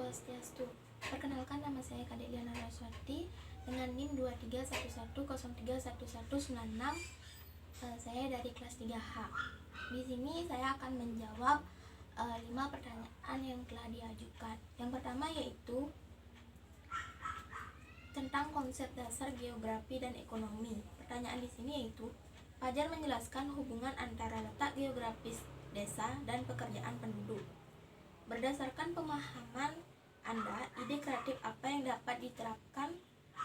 Swastiastu. Perkenalkan, nama saya Kadek Liana Raswati dengan NIM 231103111196. Saya dari kelas 3H. Di sini saya akan menjawab 5 pertanyaan yang telah diajukan. Yang pertama yaitu tentang konsep dasar geografi dan ekonomi. Pertanyaan di sini yaitu, Fajar menjelaskan hubungan antara letak geografis desa dan pekerjaan penduduk. Berdasarkan pemahaman Anda, ide kreatif apa yang dapat diterapkan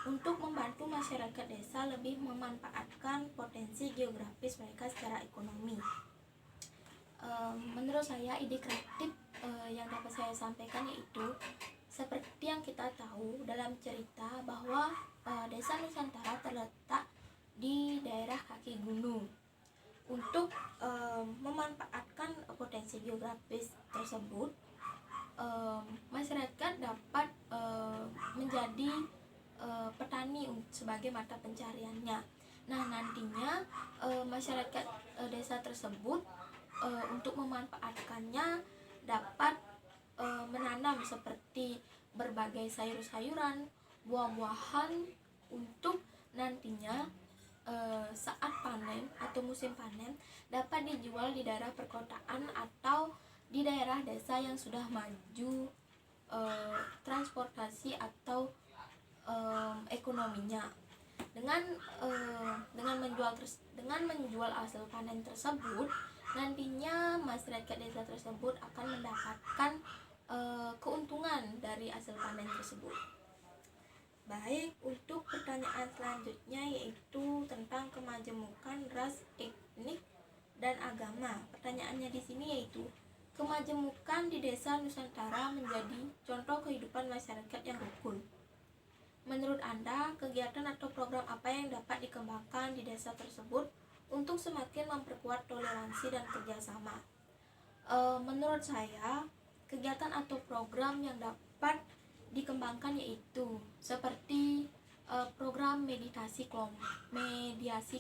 untuk membantu masyarakat desa lebih memanfaatkan potensi geografis mereka secara ekonomi? Menurut saya, ide kreatif yang dapat saya sampaikan yaitu seperti yang kita tahu dalam cerita bahwa desa Nusantara terletak di daerah kaki gunung. Untuk memanfaatkan potensi geografis tersebut, masyarakat dapat menjadi petani sebagai mata pencariannya. Nah, nantinya masyarakat desa tersebut untuk memanfaatkannya dapat menanam seperti berbagai sayur-sayuran, buah-buahan untuk nantinya saat panen atau musim panen dapat dijual di daerah perkotaan atau di daerah desa yang sudah maju transportasi atau ekonominya. Dengan menjual hasil panen tersebut, nantinya masyarakat desa tersebut akan mendapatkan keuntungan dari hasil panen tersebut. Baik, untuk pertanyaan selanjutnya yaitu tentang kemajemukan ras, etnik, dan agama. Pertanyaannya di sini yaitu, kemajemukan di desa Nusantara menjadi contoh kehidupan masyarakat yang rukun. Menurut Anda, kegiatan atau program apa yang dapat dikembangkan di desa tersebut untuk semakin memperkuat toleransi dan kerjasama? Menurut saya, kegiatan atau program yang dapat dikembangkan yaitu seperti program mediasi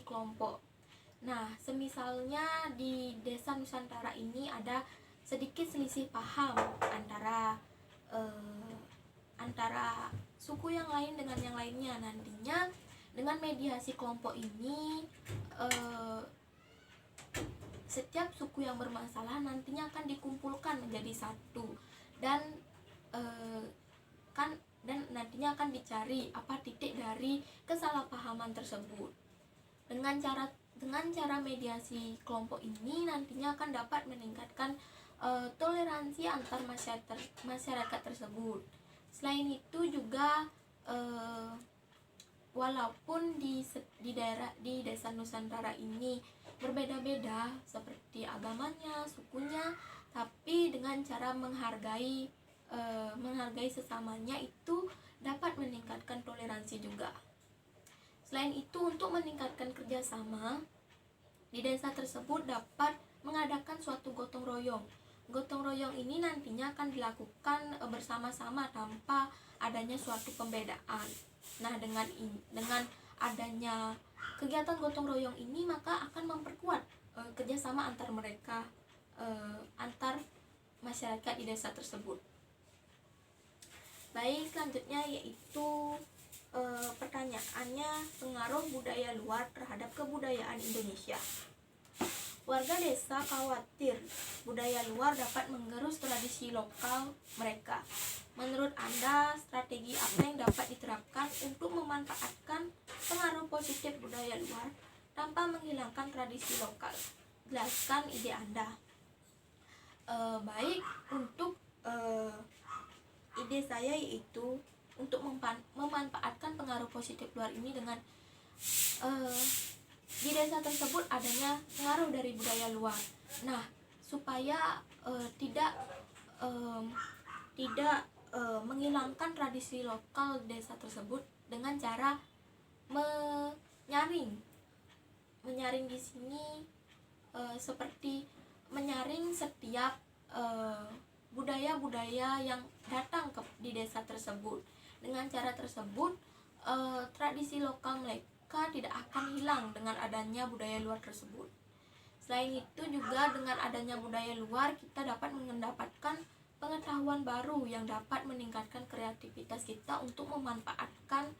kelompok. Nah, semisalnya di desa Nusantara ini ada sedikit selisih paham antara suku yang lain dengan yang lainnya. Nantinya dengan mediasi kelompok ini setiap suku yang bermasalah nantinya akan dikumpulkan menjadi satu dan nantinya akan dicari apa titik dari kesalahpahaman tersebut. Dengan cara mediasi kelompok ini nantinya akan dapat meningkatkan toleransi antar masyarakat tersebut. Selain itu juga walaupun di desa Nusantara ini berbeda-beda seperti agamanya, sukunya, tapi dengan cara menghargai sesamanya itu dapat meningkatkan toleransi juga. Selain itu, untuk meningkatkan kerjasama di desa tersebut dapat mengadakan suatu gotong royong. Gotong royong ini nantinya akan dilakukan bersama-sama tanpa adanya suatu pembedaan. Nah, dengan adanya kegiatan gotong royong ini maka akan memperkuat kerjasama antar mereka, antar masyarakat di desa tersebut. Baik, selanjutnya yaitu pertanyaannya, pengaruh budaya luar terhadap kebudayaan Indonesia. Warga desa khawatir budaya luar dapat menggerus tradisi lokal mereka. Menurut Anda, strategi apa yang dapat diterapkan untuk memanfaatkan pengaruh positif budaya luar tanpa menghilangkan tradisi lokal? Jelaskan ide Anda. Baik, untuk ide saya yaitu untuk memanfaatkan pengaruh positif luar ini dengan di desa tersebut adanya pengaruh dari budaya luar. Nah, supaya tidak menghilangkan tradisi lokal desa tersebut dengan cara menyaring di sini seperti menyaring setiap budaya-budaya yang datang di desa tersebut. Dengan cara tersebut tradisi lokal mereka tidak akan hilang dengan adanya budaya luar tersebut. Selain itu juga dengan adanya budaya luar kita dapat mendapatkan pengetahuan baru yang dapat meningkatkan kreativitas kita untuk memanfaatkan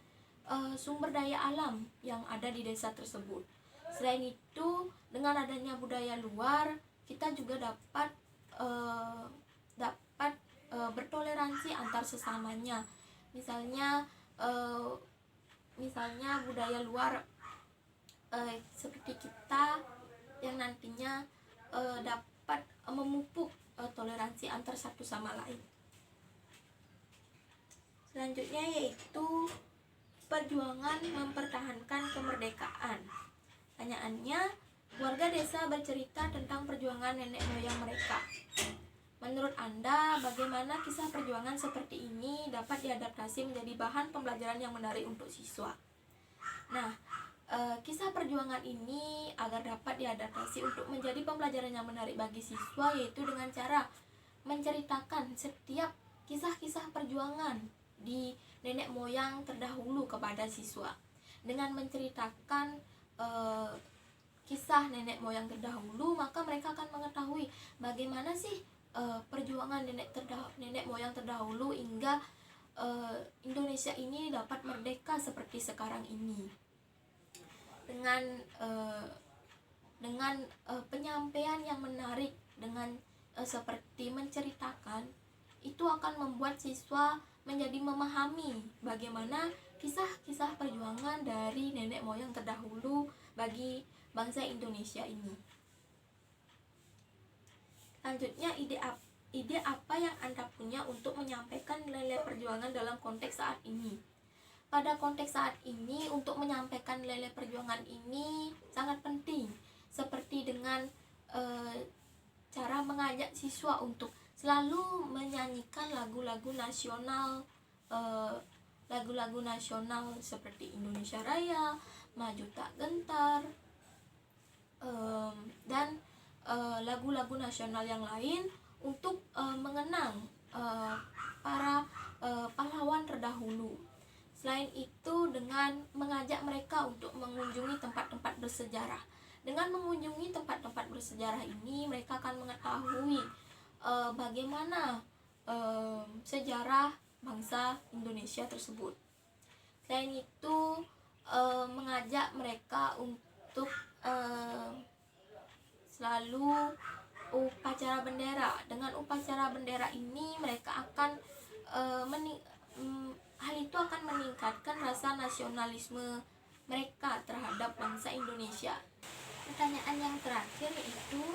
sumber daya alam yang ada di desa tersebut. Selain itu, dengan adanya budaya luar, kita juga dapat bertoleransi antar sesamanya. Misalnya budaya luar seperti kita yang nantinya dapat memupuk toleransi antar satu sama lain. Selanjutnya yaitu perjuangan mempertahankan kemerdekaan. Pertanyaannya, warga desa bercerita tentang perjuangan nenek moyang mereka. Menurut Anda, bagaimana kisah perjuangan seperti ini dapat diadaptasi menjadi bahan pembelajaran yang menarik untuk siswa? Nah, kisah perjuangan ini agar dapat diadaptasi untuk menjadi pembelajaran yang menarik bagi siswa, yaitu dengan cara menceritakan setiap kisah-kisah perjuangan di nenek moyang terdahulu kepada siswa. Dengan menceritakan kisah nenek moyang terdahulu, maka mereka akan mengetahui bagaimana sih perjuangan nenek moyang terdahulu hingga Indonesia ini dapat merdeka seperti sekarang ini. Dengan penyampaian yang menarik, dengan seperti menceritakan, itu akan membuat siswa menjadi memahami bagaimana kisah-kisah perjuangan dari nenek moyang terdahulu bagi bangsa Indonesia ini. Selanjutnya, ide apa yang Anda punya untuk menyampaikan nilai perjuangan dalam konteks saat ini? Pada konteks saat ini, untuk menyampaikan nilai perjuangan ini sangat penting, seperti dengan cara mengajak siswa untuk selalu menyanyikan lagu-lagu nasional seperti Indonesia Raya, Maju Tak Gentar, dan lagu-lagu nasional yang lain untuk mengenang para pahlawan terdahulu. Selain itu, dengan mengajak mereka untuk mengunjungi tempat-tempat bersejarah. Dengan mengunjungi tempat-tempat bersejarah ini, mereka akan mengetahui bagaimana sejarah bangsa Indonesia tersebut. Selain itu, mengajak mereka untuk selalu upacara bendera. Dengan upacara bendera ini, mereka akan hal itu akan meningkatkan rasa nasionalisme mereka terhadap bangsa Indonesia. Pertanyaan yang terakhir yaitu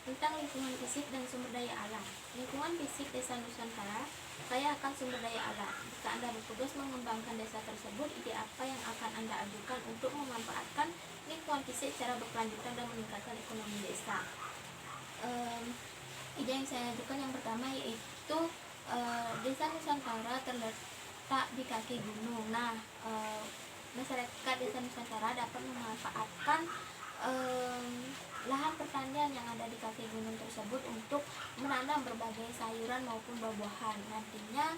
tentang lingkungan fisik dan sumber daya alam. Lingkungan fisik Desa Nusantara kaya akan sumber daya alam. Jika Anda bertugas mengembangkan desa tersebut, ide apa yang akan Anda ajukan untuk memanfaatkan lingkungan fisik secara berkelanjutan dan meningkatkan ekonomi desa? Ide yang saya ajukan yang pertama yaitu Desa Nusantara terletak di kaki gunung. Nah, masyarakat Desa Nusantara dapat memanfaatkan lahan pertanian yang ada di kaki gunung tersebut untuk menanam berbagai sayuran maupun buah-buahan. Nantinya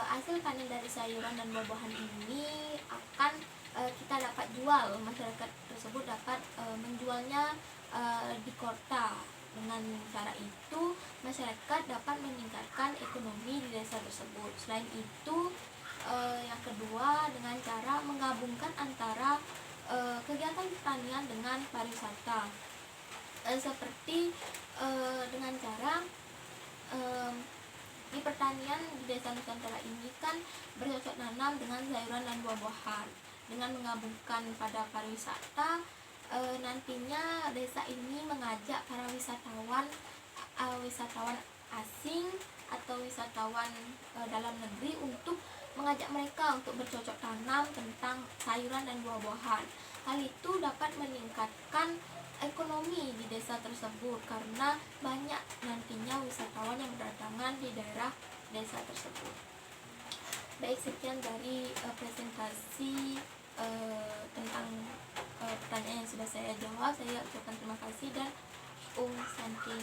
hasil panen dari sayuran dan buah-buahan ini akan kita dapat jual. Masyarakat tersebut dapat menjualnya di kota. Dengan cara itu, masyarakat dapat meningkatkan ekonomi di desa tersebut. Selain itu, yang kedua, dengan cara menggabungkan antara kegiatan pertanian dengan pariwisata, seperti dengan cara di pertanian di Desa Nusantara ini kan bercocok tanam dengan sayuran dan buah-buahan. Dengan menggabungkan pada pariwisata, nantinya desa ini mengajak para wisatawan asing atau wisatawan dalam negeri untuk mengajak mereka untuk bercocok tanam tentang sayuran dan buah-buahan. Hal itu dapat meningkatkan ekonomi di desa tersebut karena banyak nantinya wisatawan yang berdatangan di daerah desa tersebut. Baik, sekian dari presentasi tentang pertanyaan yang sudah saya jawab. Saya ucapkan terima kasih dan Santi.